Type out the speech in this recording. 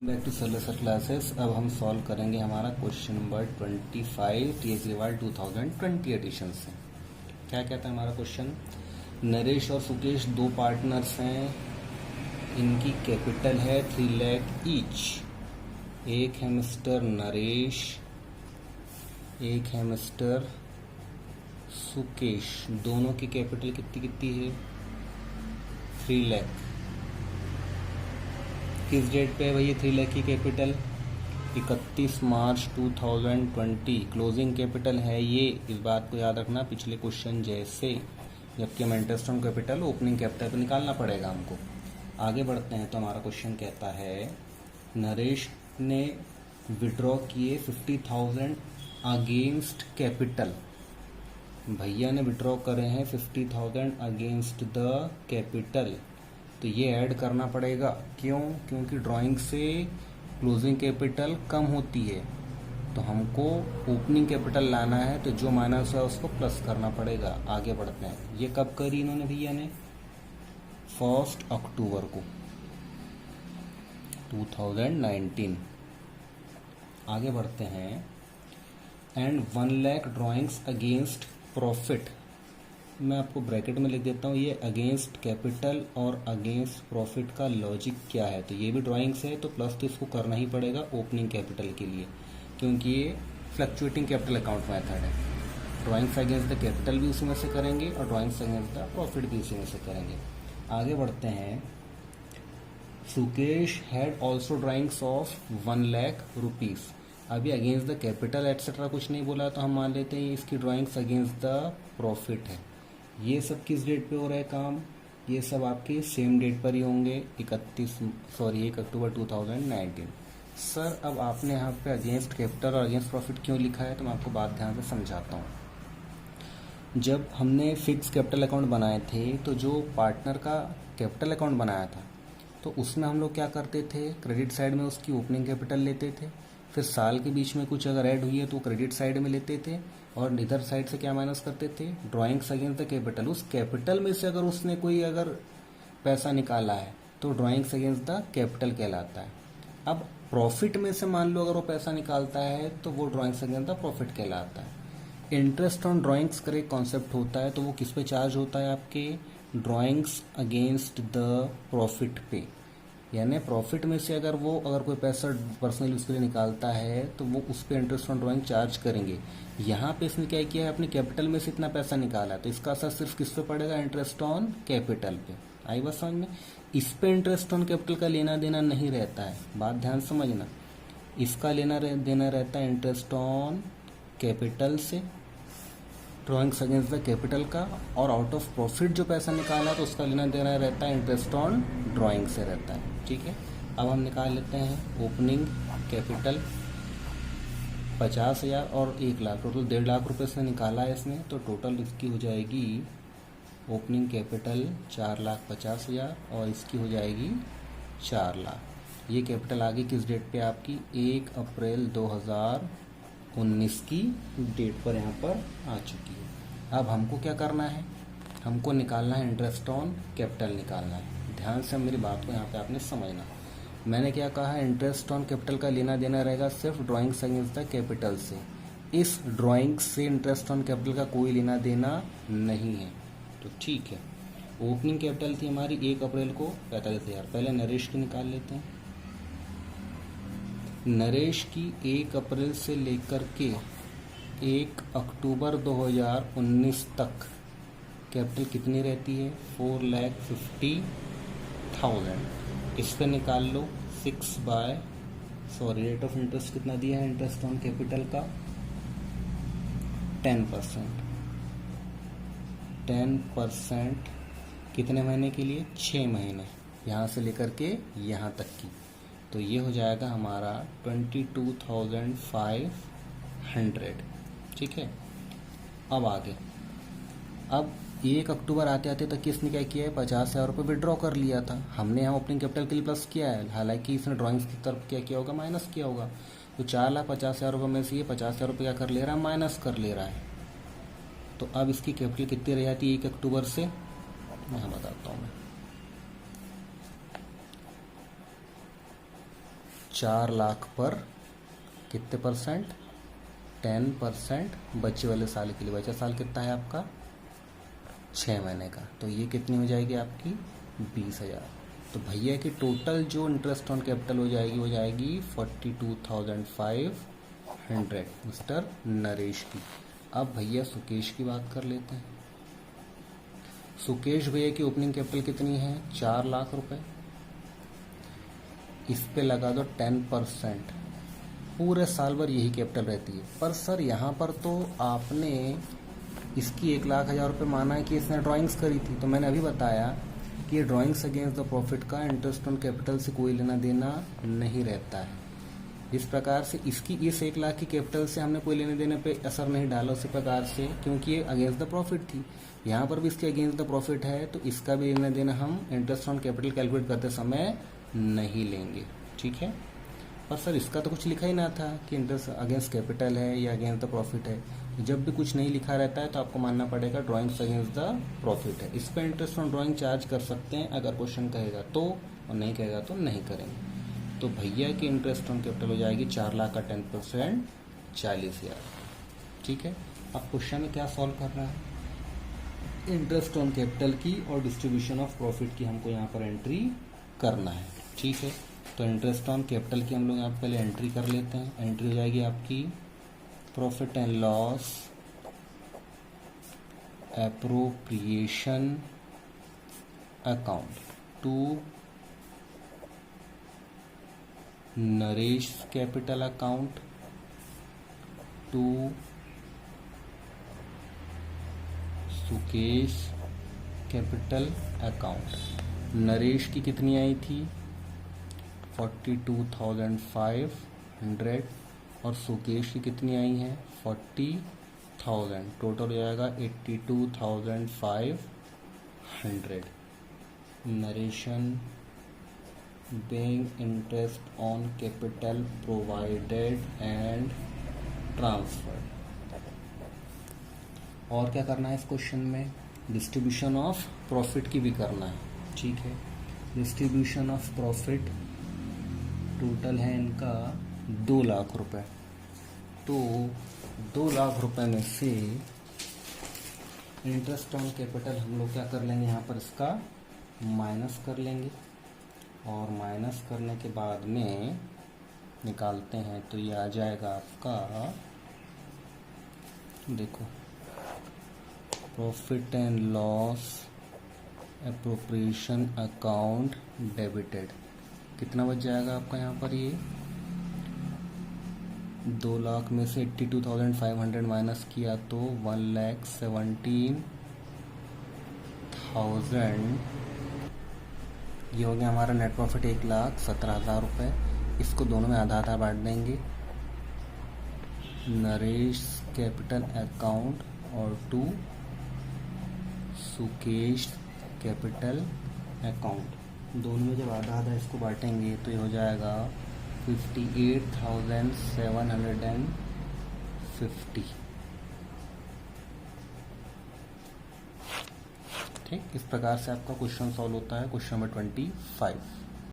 Back to sir classes. अब हम solve करेंगे हमारा क्वेश्चन नंबर 25 टीएसएवाई 2020 एडिशन से। क्या कहता है हमारा क्वेश्चन? नरेश और सुकेश दो पार्टनर्स हैं, इनकी कैपिटल है 3 लाख ईच। एक है मिस्टर नरेश, एक है मिस्टर सुकेश। दोनों की कैपिटल कितनी कितनी है? 3 लाख। किस डेट पे है भैया 3 लाख की कैपिटल? 31 मार्च 2020 क्लोजिंग कैपिटल है ये। इस बात को याद रखना, पिछले क्वेश्चन जैसे, जबकि हम interest on capital opening capital पे निकालना पड़ेगा हमको। आगे बढ़ते हैं तो हमारा क्वेश्चन कहता है नरेश ने विड्रॉ किए 50,000 अगेंस्ट कैपिटल। भैया ने विड्रॉ करे हैं 50,000 अगेंस्ट द कैपिटल, तो ये ऐड करना पड़ेगा। क्यों? क्योंकि ड्राइंग से क्लोजिंग कैपिटल कम होती है, तो हमको ओपनिंग कैपिटल लाना है, तो जो माइनस है उसको प्लस करना पड़ेगा। आगे बढ़ते हैं। ये कब करी इन्होंने भैया ने? 1 अक्टूबर को 2019। आगे बढ़ते हैं। And 1 lakh drawings against profit. मैं आपको ब्रैकेट में लिख देता हूँ, ये अगेंस्ट कैपिटल और अगेंस्ट प्रॉफिट का लॉजिक क्या है। तो ये भी ड्राइंग्स है, तो प्लस तो इसको करना ही पड़ेगा ओपनिंग कैपिटल के लिए, क्योंकि ये फ्लक्चुएटिंग कैपिटल अकाउंट मेथड है। ड्राइंग्स अगेंस्ट द कैपिटल भी उसी में से करेंगे और ड्राइंग्स अगेंस्ट द प्रॉफिट भी उसी में से करेंगे। आगे बढ़ते हैं। Sukesh had also drawings of 1 lakh rupees. अभी अगेंस्ट द कैपिटल एटसेट्रा कुछ नहीं बोला, तो हम मान लेते हैं इसकी ड्राइंग्स अगेंस्ट द प्रॉफिट है। ये सब किस डेट पे हो रहा है काम? ये सब आपके सेम डेट पर ही होंगे, 1 अक्टूबर 2019। सर अब आपने यहाँ पे अगेंस्ट कैपिटल और अगेंस्ट प्रॉफिट क्यों लिखा है? तो मैं आपको बात ध्यान से समझाता हूँ। जब हमने फिक्स कैपिटल अकाउंट बनाए थे, तो जो पार्टनर का कैपिटल अकाउंट बनाया था, तो उसमें हम लोग क्या करते थे? क्रेडिट साइड में उसकी ओपनिंग कैपिटल लेते थे, फिर साल के बीच में कुछ अगर ऐड हुई है तो क्रेडिट साइड में लेते थे, और इधर साइड से क्या माइनस करते थे? Drawings against the capital. उस कैपिटल में से अगर उसने कोई अगर पैसा निकाला है तो ड्राइंग्स अगेंस्ट द कैपिटल कहलाता है। अब प्रॉफिट में से मान लो अगर वो पैसा निकालता है तो वो ड्राइंग्स अगेंस्ट द प्रॉफिट कहलाता है। इंटरेस्ट ऑन ड्राइंग्स का एक कॉन्सेप्ट होता है, तो वो किस पे चार्ज होता है? आपके ड्राइंग्स अगेंस्ट द प्रॉफिट पे। यानी प्रॉफिट में से अगर कोई पैसा पर्सनली उसके लिए निकालता है तो वो उस पर इंटरेस्ट ऑन ड्राइंग चार्ज करेंगे। यहाँ पे इसने क्या किया है? अपने कैपिटल में से इतना पैसा निकाला है, तो इसका असर सिर्फ किस पे पड़ेगा? इंटरेस्ट ऑन कैपिटल पे। आई बात समझ में? इस पे इंटरेस्ट ऑन कैपिटल का लेना देना नहीं रहता है, बात ध्यान समझना। इसका लेना देना रहता है इंटरेस्ट ऑन कैपिटल से, ड्राइंग्स अगेंस्ट द कैपिटल का, और आउट ऑफ प्रॉफिट जो पैसा निकाला तो उसका लेना देना रहता है इंटरेस्ट ऑन ड्राइंग से रहता है। ठीक है, अब हम निकाल लेते हैं ओपनिंग कैपिटल 50,000 और 1 लाख, टोटल 1.5 लाख रुपये से निकाला है इसने, तो टोटल इसकी हो जाएगी ओपनिंग कैपिटल 4,50,000 और इसकी हो जाएगी 4 लाख। ये कैपिटल आगे किस डेट पे? आपकी 1 अप्रैल 2019 की डेट पर यहाँ पर आ चुकी है। अब हमको क्या करना है? हमको निकालना है इंटरेस्ट ऑन कैपिटल निकालना है। ध्यान से मेरी बात को यहाँ पे आपने समझना। मैंने क्या कहा है? इंटरेस्ट ऑन कैपिटल का लेना देना रहेगा सिर्फ ड्राइंग्स अगेंस्ट द कैपिटल से। इस ड्राइंग से इंटरेस्ट ऑन कैपिटल का कोई लेना देना नहीं है, तो ठीक है। ओपनिंग कैपिटल थी हमारी 1 अप्रैल को 45,000। पहले नरेश की निकाल लेते हैं। नरेश की 1 अप्रैल से लेकर के 1 अक्टूबर 2019 तक कैपिटल कितनी रहती है? 4,50,000। इस पे निकाल लो रेट ऑफ इंटरेस्ट कितना दिया है इंटरेस्ट ऑन कैपिटल का? 10%। 10% कितने महीने के लिए? 6 महीने, यहाँ से लेकर के यहाँ तक की। तो ये हो जाएगा हमारा 22,500। ठीक है, अब आगे। अब 1 अक्टूबर आते आते तक किसने क्या किया है? 50,000 रुपये विड्रॉ कर लिया था हमने। यहाँ ओपनिंग कैपिटल के लिए प्लस किया है, हालांकि इसने ड्राइंग्स की तरफ क्या किया होगा? माइनस किया होगा। तो 4,50,000 रुपये में से ये 50,000 रुपये क्या कर ले रहा है? माइनस कर ले रहा है। तो अब इसकी कैपिटल कितनी रह जाती है 1 अक्टूबर से? मैं बताता हूँ। 4 लाख पर कितने परसेंट, 10% बच्चे वाले साल के लिए। बचा साल कितना है आपका, 6 महीने का, तो ये कितनी हो जाएगी आपकी 20,000। तो भैया की टोटल जो इंटरेस्ट ऑन कैपिटल हो जाएगी 42,500 मिस्टर नरेश की। अब भैया सुकेश की बात कर लेते हैं। सुकेश भैया की ओपनिंग कैपिटल कितनी है, 4 लाख रुपए। इस पे लगा दो 10%, पूरे साल भर यही कैपिटल रहती है। पर सर यहाँ पर तो आपने इसकी 1,00,000 रुपये माना है कि इसने ड्राइंग्स करी थी, तो मैंने अभी बताया कि ये ड्राइंग्स अगेंस्ट द प्रॉफिट का इंटरेस्ट ऑन कैपिटल से कोई लेना देना नहीं रहता है। इस प्रकार से इसकी इस 1,00,000 की कैपिटल से हमने कोई लेने देने पे असर नहीं डाला उसी प्रकार से, क्योंकि ये अगेंस्ट द प्रॉफिट थी। यहाँ पर भी इसके अगेंस्ट द प्रॉफिट है, तो इसका भी लेना देना हम इंटरेस्ट ऑन कैपिटल कैलकुलेट करते समय नहीं लेंगे, ठीक है। पर सर इसका तो कुछ लिखा ही ना था कि इंटरेस्ट अगेंस्ट कैपिटल है या अगेंस्ट द प्रॉफिट है। जब भी कुछ नहीं लिखा रहता है तो आपको मानना पड़ेगा ड्राइंग्स अगेंस्ट द प्रॉफिट है। इस पर इंटरेस्ट ऑन ड्राइंग चार्ज कर सकते हैं अगर क्वेश्चन कहेगा तो, और नहीं कहेगा तो नहीं करेंगे। तो भैया की इंटरेस्ट ऑन कैपिटल हो जाएगी 4 लाख का 10% 40,000, ठीक है। अब क्वेश्चन में क्या सॉल्व कर रहा है, इंटरेस्ट ऑन कैपिटल की और डिस्ट्रीब्यूशन ऑफ प्रॉफिट की हमको यहाँ पर एंट्री करना है, ठीक है। तो इंटरेस्ट ऑन कैपिटल की हम लोग यहाँ पहले एंट्री कर लेते हैं। एंट्री हो जाएगी आपकी profit and loss appropriation account to Naresh capital account to Sukesh capital account. Naresh की कितनी आई थी 42,500 और सुकेश की कितनी आई हैं 40,000। टोटल हो जाएगा 82,500। Narration being interest on capital provided and transferred. और क्या करना है इस क्वेश्चन में, डिस्ट्रीब्यूशन ऑफ प्रॉफिट की भी करना है, ठीक है। डिस्ट्रीब्यूशन ऑफ प्रॉफिट टोटल है इनका 2 लाख रुपए। तो 2 लाख रुपए में से इंटरेस्ट ऑन कैपिटल हम लोग क्या कर लेंगे, यहाँ पर इसका माइनस कर लेंगे, और माइनस करने के बाद में निकालते हैं तो ये आ जाएगा आपका, देखो, profit and loss appropriation account debited. कितना बच जाएगा आपका यहाँ पर, ये 2 लाख में से 82,500 माइनस किया तो 1,17,000। ये हो गया हमारा नेट प्रॉफिट 1,17,000 रुपये। इसको दोनों में आधा आधा बांट देंगे, नरेश कैपिटल अकाउंट और टू सुकेश कैपिटल अकाउंट। दोनों में जब आधा आधा इसको बांटेंगे तो ये हो जाएगा 58,750। ठीक, इस प्रकार से आपका क्वेश्चन सॉल्व होता है, क्वेश्चन नंबर 25।